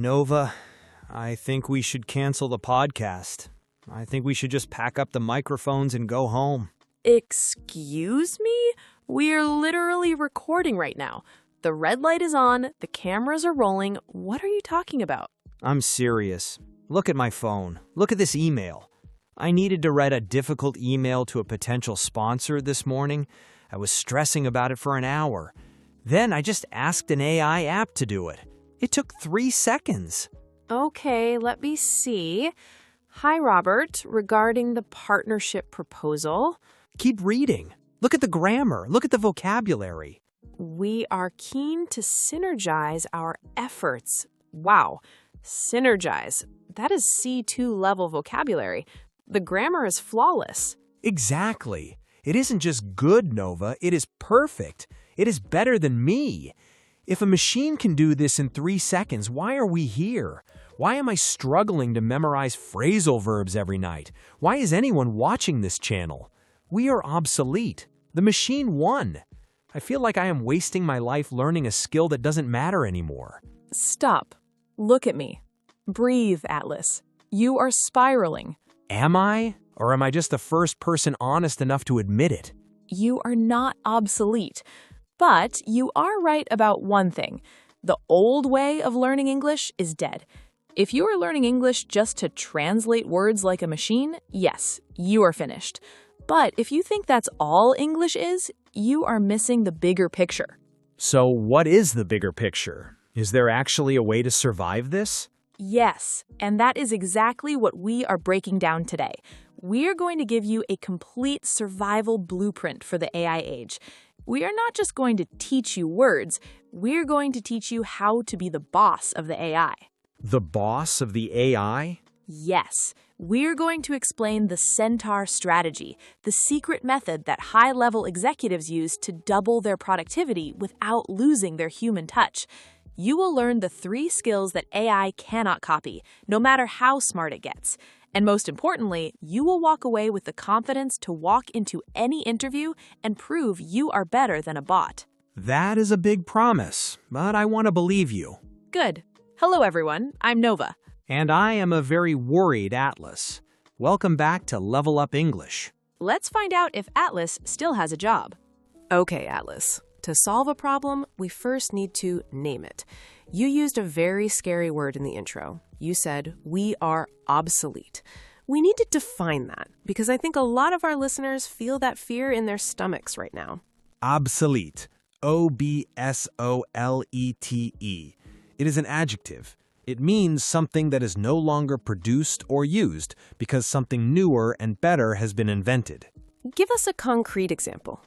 Nova, I think we should cancel the podcast. I think we should just pack up the microphones and go home. Excuse me? We're literally recording right now. The red light is on, the cameras are rolling. What are you talking about? I'm serious. Look at my phone. Look at this email. I needed to write a difficult email to a potential sponsor this morning. I was stressing about it for an hour. Then I just asked an AI app to do it. It took 3 seconds. Okay, let me see. Hi, Robert. Regarding the partnership proposal, Keep reading. Look at the grammar. Look at the vocabulary. we are keen to synergize our efforts. Wow, synergize. That is C2 level vocabulary. The grammar is flawless. Exactly. It isn't just good, Nova. It is perfect. It is better than me. If a machine can do this in 3 seconds, why are we here? Why am I struggling to memorize phrasal verbs every night? Why is anyone watching this channel? We are obsolete. The machine won. I feel like I am wasting my life learning a skill that doesn't matter anymore. Stop. Look at me. Breathe, Atlas. You are spiraling. Am I? Or am I just the first person honest enough to admit it? You are not obsolete. But you are right about one thing. The old way of learning English is dead. If you are learning English just to translate words like a machine, yes, you are finished. But if you think that's all English is, you are missing the bigger picture. So what is the bigger picture? Is there actually a way to survive this? Yes, and that is exactly what we are breaking down today. We are going to give you a complete survival blueprint for the AI age. We are not just going to teach you words, we're going to teach you how to be the boss of the AI. The boss of the AI? Yes, we're going to explain the Centaur strategy, the secret method that high-level executives use to double their productivity without losing their human touch. You will learn the 3 skills that AI cannot copy, no matter how smart it gets. And most importantly, you will walk away with the confidence to walk into any interview and prove you are better than a bot. That is a big promise, but I want to believe you. Good. Hello, everyone. I'm Nova. And I am a very worried Atlas. Welcome back to Level Up English. Let's find out if Atlas still has a job. Okay, Atlas. To solve a problem, we first need to name it. You used a very scary word in the intro. You said, we are obsolete. We need to define that because I think a lot of our listeners feel that fear in their stomachs right now. Obsolete. O-B-S-O-L-E-T-E. It is an adjective. It means something that is no longer produced or used because something newer and better has been invented. Give us a concrete example.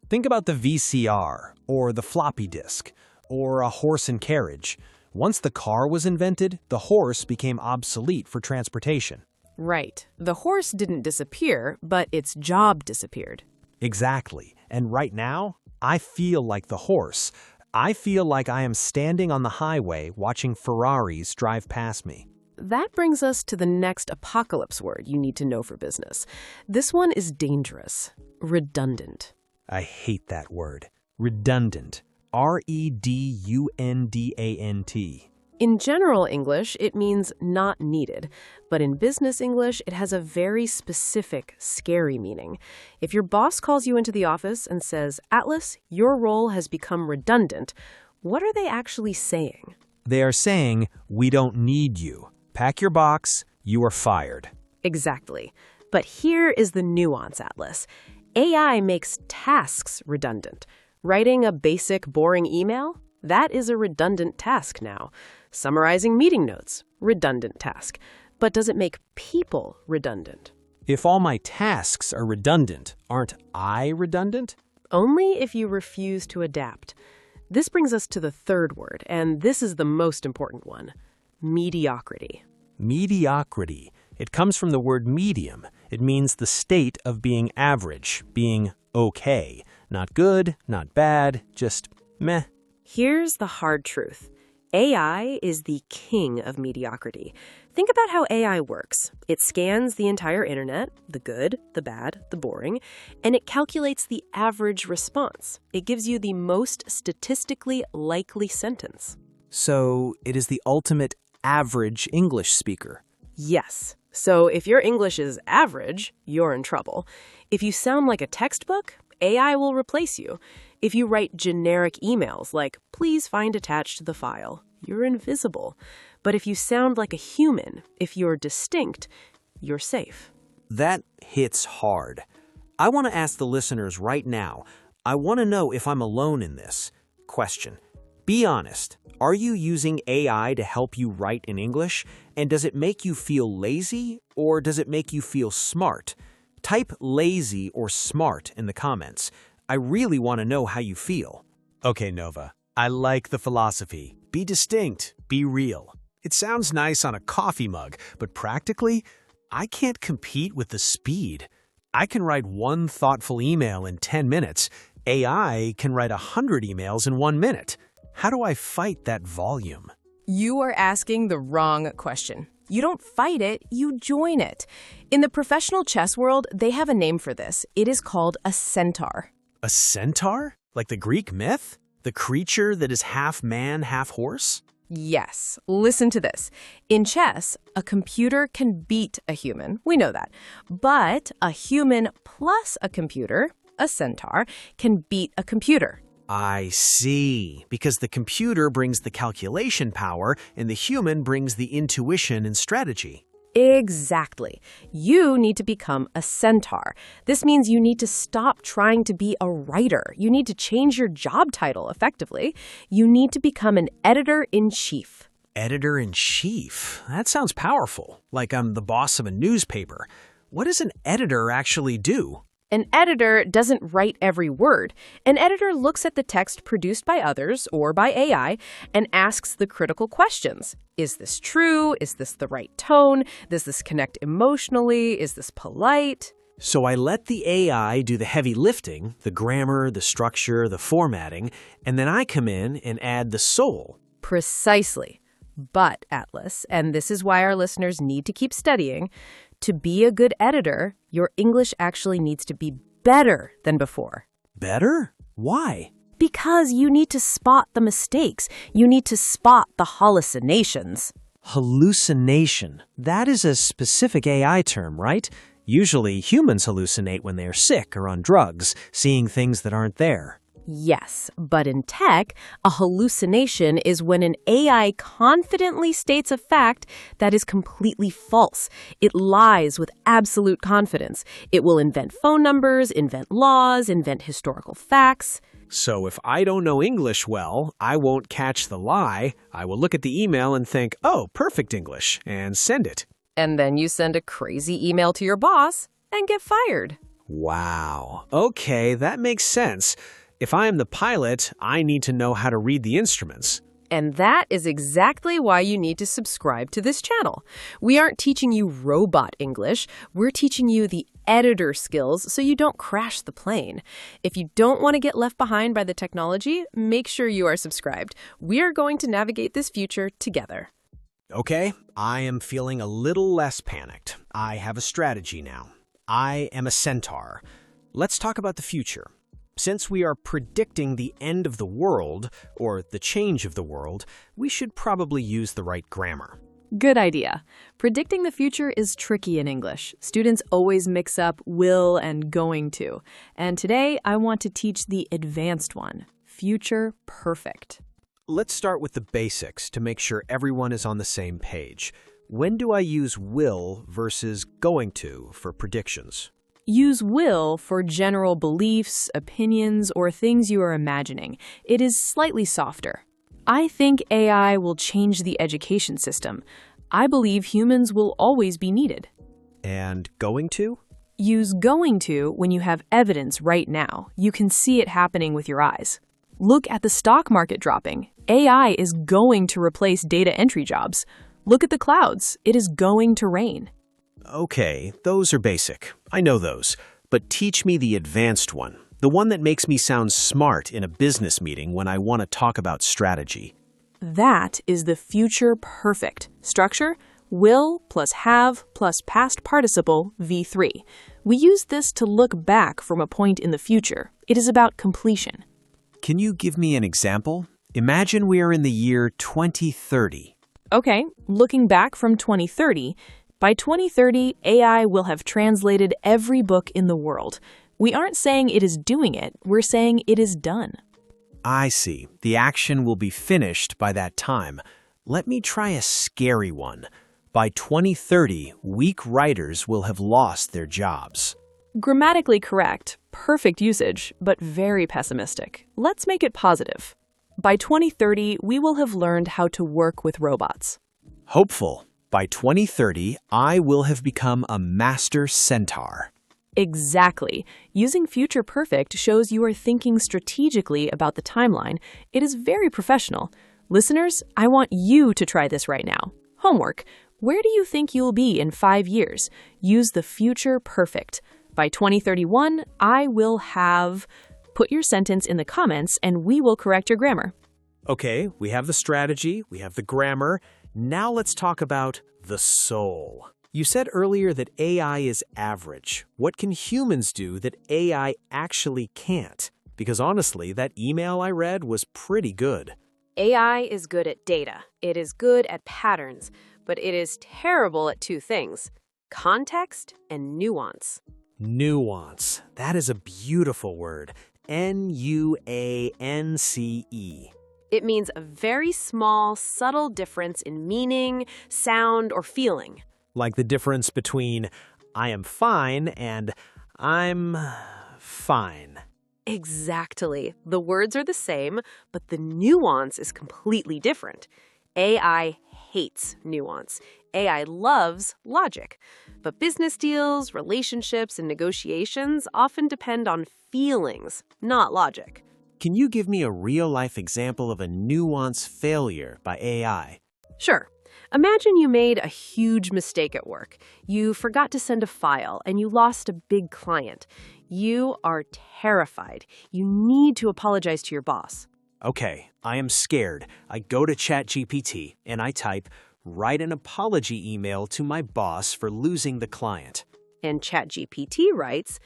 Think about the VCR, or the floppy disk, or a horse and carriage. Once the car was invented, the horse became obsolete for transportation. Right. The horse didn't disappear, but its job disappeared. Exactly. And right now, I feel like the horse. I feel like I am standing on the highway watching Ferraris drive past me. That brings us to the next apocalypse word you need to know for business. This one is dangerous. Redundant. I hate that word. Redundant. R-E-D-U-N-D-A-N-T. In general English, it means not needed. But in business English, it has a very specific, scary meaning. If your boss calls you into the office and says, Atlas, your role has become redundant, what are they actually saying? They are saying, we don't need you. Pack your box, you are fired. Exactly. But here is the nuance, Atlas. AI makes tasks redundant. Writing a basic, boring email? That is a redundant task now. Summarizing meeting notes? Redundant task. But does it make people redundant? If all my tasks are redundant, aren't I redundant? Only if you refuse to adapt. This brings us to the third word, and this is the most important one. Mediocrity. Mediocrity. It comes from the word medium. It means the state of being average, being okay. Not good, not bad, just meh. Here's the hard truth. AI is the king of mediocrity. Think about how AI works. It scans the entire internet, the good, the bad, the boring, and it calculates the average response. It gives you the most statistically likely sentence. So it is the ultimate average English speaker. Yes. So if your English is average, you're in trouble. If you sound like a textbook, AI will replace you. If you write generic emails like, please find attached the file, you're invisible. But if you sound like a human, if you're distinct, you're safe. That hits hard. I want to ask the listeners right now, I want to know if I'm alone in this. Question. Be honest. Are you using AI to help you write in English? And does it make you feel lazy or does it make you feel smart? Type lazy or smart in the comments. I really want to know how you feel. Okay, Nova. I like the philosophy. Be distinct. Be real. It sounds nice on a coffee mug, but practically, I can't compete with the speed. I can write one thoughtful email in 10 minutes. AI can write 100 emails in 1 minute. How do I fight that volume? You are asking the wrong question. You don't fight it, you join it. In the professional chess world, they have a name for this. It is called a centaur. A centaur? Like the Greek myth? The creature that is half man, half horse? Yes. Listen to this. In chess, a computer can beat a human. We know that. But a human plus a computer, a centaur, can beat a computer. I see. Because the computer brings the calculation power and the human brings the intuition and strategy. Exactly. You need to become a centaur. This means you need to stop trying to be a writer. You need to change your job title, effectively. You need to become an editor-in-chief. Editor-in-chief? That sounds powerful. Like I'm the boss of a newspaper. What does an editor actually do? An editor doesn't write every word. An editor looks at the text produced by others or by AI and asks the critical questions. Is this true? Is this the right tone? Does this connect emotionally? Is this polite? So I let the AI do the heavy lifting, the grammar, the structure, the formatting, and then I come in and add the soul. Precisely. But, Atlas, and this is why our listeners need to keep studying, to be a good editor, your English actually needs to be better than before. Better? Why? Because you need to spot the mistakes. You need to spot the hallucinations. Hallucination. That is a specific AI term, right? Usually humans hallucinate when they are sick or on drugs, seeing things that aren't there. Yes, but in tech, a hallucination is when an AI confidently states a fact that is completely false. It lies with absolute confidence. It will invent phone numbers, invent laws, invent historical facts. So if I don't know English well, I won't catch the lie. I will look at the email and think, oh, perfect English, and send it. And then you send a crazy email to your boss and get fired. Wow. Okay, that makes sense. If I am the pilot, I need to know how to read the instruments. And that is exactly why you need to subscribe to this channel. We aren't teaching you robot English. We're teaching you the editor skills so you don't crash the plane. If you don't want to get left behind by the technology, make sure you are subscribed. We are going to navigate this future together. Okay, I am feeling a little less panicked. I have a strategy now. I am a centaur. Let's talk about the future. Since we are predicting the end of the world, or the change of the world, we should probably use the right grammar. Good idea. Predicting the future is tricky in English. Students always mix up will and going to. And today, I want to teach the advanced one, future perfect. Let's start with the basics to make sure everyone is on the same page. When do I use will versus going to for predictions? Use will for general beliefs, opinions, or things you are imagining. It is slightly softer. I think AI will change the education system. I believe humans will always be needed. And going to? Use going to when you have evidence right now. You can see it happening with your eyes. Look at the stock market dropping. AI is going to replace data entry jobs. Look at the clouds. It is going to rain. Okay, those are basic. I know those. But teach me the advanced one. The one that makes me sound smart in a business meeting when I want to talk about strategy. That is the future perfect. Structure, will plus have plus past participle, V3. We use this to look back from a point in the future. It is about completion. Can you give me an example? Imagine we are in the year 2030. Okay, looking back from 2030, by 2030, AI will have translated every book in the world. We aren't saying it is doing it, we're saying it is done. I see. The action will be finished by that time. Let me try a scary one. By 2030, weak writers will have lost their jobs. Grammatically correct, perfect usage, but very pessimistic. Let's make it positive. By 2030, we will have learned how to work with robots. Hopeful. By 2030, I will have become a master centaur. Exactly. Using future perfect shows you are thinking strategically about the timeline. It is very professional. Listeners, I want you to try this right now. Homework. Where do you think you'll be in 5 years? Use the future perfect. By 2031, I will have... Put your sentence in the comments and we will correct your grammar. Okay, we have the strategy, we have the grammar. Now let's talk about the soul. You said earlier that AI is average. What can humans do that AI actually can't? Because honestly, that email I read was pretty good. AI is good at data. It is good at patterns, but it is terrible at two things: context and nuance. Nuance. That is a beautiful word. Nuance. It means a very small, subtle difference in meaning, sound, or feeling. Like the difference between I am fine and I'm fine. Exactly. The words are the same, but the nuance is completely different. AI hates nuance. AI loves logic. But business deals, relationships, and negotiations often depend on feelings, not logic. Can you give me a real-life example of a nuance failure by AI? Sure. Imagine you made a huge mistake at work. You forgot to send a file and you lost a big client. You are terrified. You need to apologize to your boss. Okay, I am scared. I go to ChatGPT and I type, write an apology email to my boss for losing the client. And ChatGPT writes,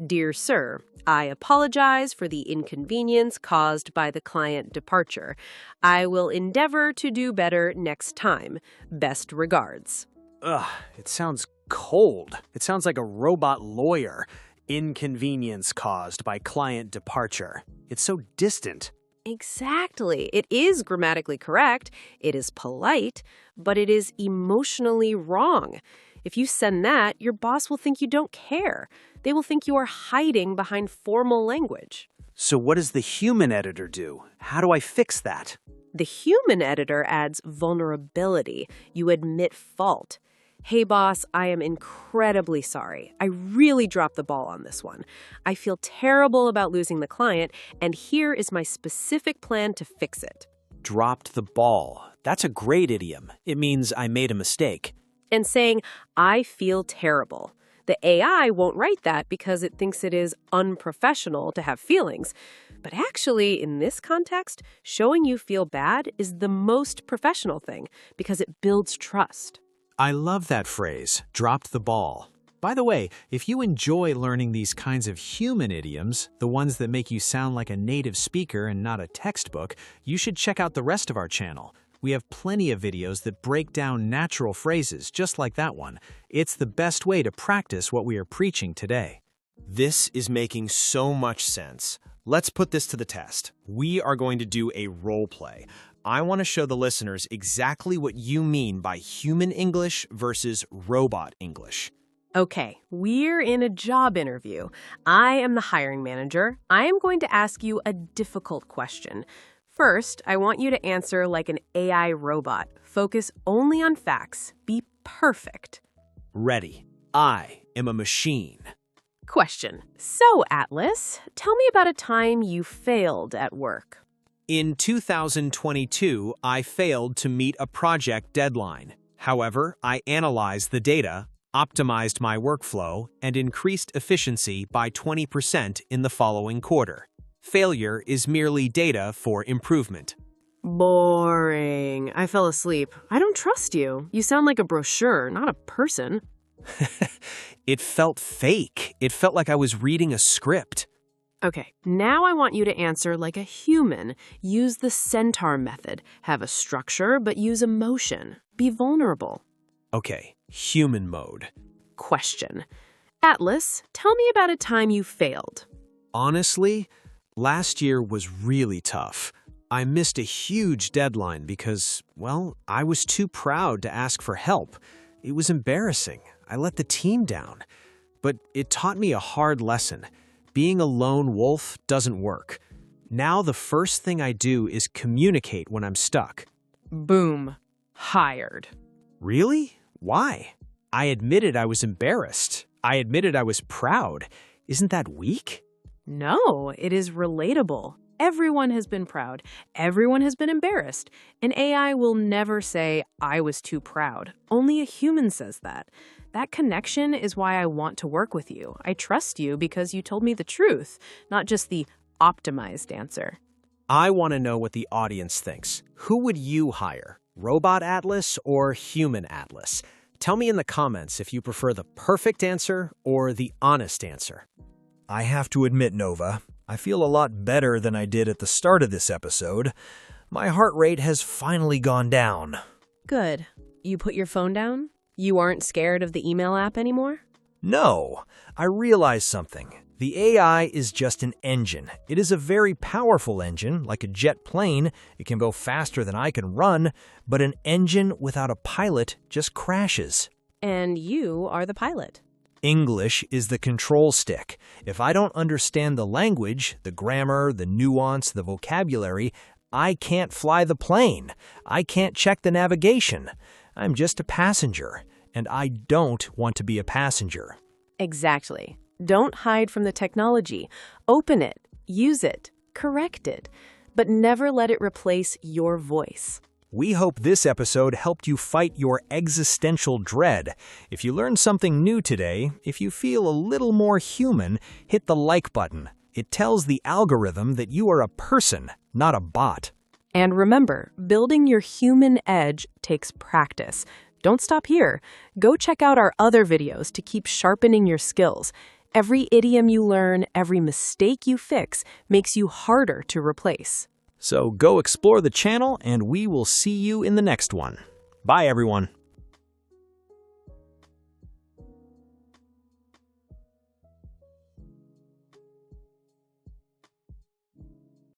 "Dear Sir, I apologize for the inconvenience caused by the client departure. I will endeavor to do better next time. Best regards." Ugh, it sounds cold. It sounds like a robot lawyer. Inconvenience caused by client departure. It's so distant. Exactly. It is grammatically correct. It is polite, but it is emotionally wrong. If you send that, your boss will think you don't care. They will think you are hiding behind formal language. So what does the human editor do? How do I fix that? The human editor adds vulnerability. You admit fault. "Hey, boss, I am incredibly sorry. I really dropped the ball on this one. I feel terrible about losing the client, and here is my specific plan to fix it." Dropped the ball. That's a great idiom. It means I made a mistake. And saying, "I feel terrible." The AI won't write that because it thinks it is unprofessional to have feelings. But actually, in this context, showing you feel bad is the most professional thing because it builds trust. I love that phrase, dropped the ball. By the way, if you enjoy learning these kinds of human idioms, the ones that make you sound like a native speaker and not a textbook, you should check out the rest of our channel. We have plenty of videos that break down natural phrases just like that one. It's the best way to practice what we are preaching today. This is making so much sense. Let's put this to the test. We are going to do a role play. I want to show the listeners exactly what you mean by human English versus robot English. Okay, we're in a job interview. I am the hiring manager. I am going to ask you a difficult question. First, I want you to answer like an AI robot. Focus only on facts. Be perfect. Ready. I am a machine. Question. So, Atlas, tell me about a time you failed at work. In 2022, I failed to meet a project deadline. However, I analyzed the data, optimized my workflow, and increased efficiency by 20% in the following quarter. Failure is merely data for improvement. Boring. I fell asleep. I don't trust you. You sound like a brochure, not a person. It felt fake. It felt like I was reading a script. Okay, now I want you to answer like a human. Use the centaur method. Have a structure, but use emotion. Be vulnerable. Okay, human mode. Question. Atlas, tell me about a time you failed. Honestly, last year was really tough. I missed a huge deadline because, well, I was too proud to ask for help. It was embarrassing. I let the team down. But it taught me a hard lesson. Being a lone wolf doesn't work. Now the first thing I do is communicate when I'm stuck. Boom. Hired. Really? Why? I admitted I was embarrassed. I admitted I was proud. Isn't that weak? No, it is relatable. Everyone has been proud. Everyone has been embarrassed. An AI will never say, I was too proud. Only a human says that. That connection is why I want to work with you. I trust you because you told me the truth, not just the optimized answer. I want to know what the audience thinks. Who would you hire? Robot Atlas or human Atlas? Tell me in the comments if you prefer the perfect answer or the honest answer. I have to admit, Nova, I feel a lot better than I did at the start of this episode. My heart rate has finally gone down. Good. You put your phone down? You aren't scared of the email app anymore? No, I realized something. The AI is just an engine. It is a very powerful engine, like a jet plane. It can go faster than I can run, but an engine without a pilot just crashes. And you are the pilot. English is the control stick. If I don't understand the language, the grammar, the nuance, the vocabulary, I can't fly the plane. I can't check the navigation. I'm just a passenger, and I don't want to be a passenger. Exactly. Don't hide from the technology. Open it, use it, correct it, but never let it replace your voice. We hope this episode helped you fight your existential dread. If you learned something new today, if you feel a little more human, hit the like button. It tells the algorithm that you are a person, not a bot. And remember, building your human edge takes practice. Don't stop here. Go check out our other videos to keep sharpening your skills. Every idiom you learn, every mistake you fix, makes you harder to replace. So go explore the channel, and we will see you in the next one. Bye, everyone.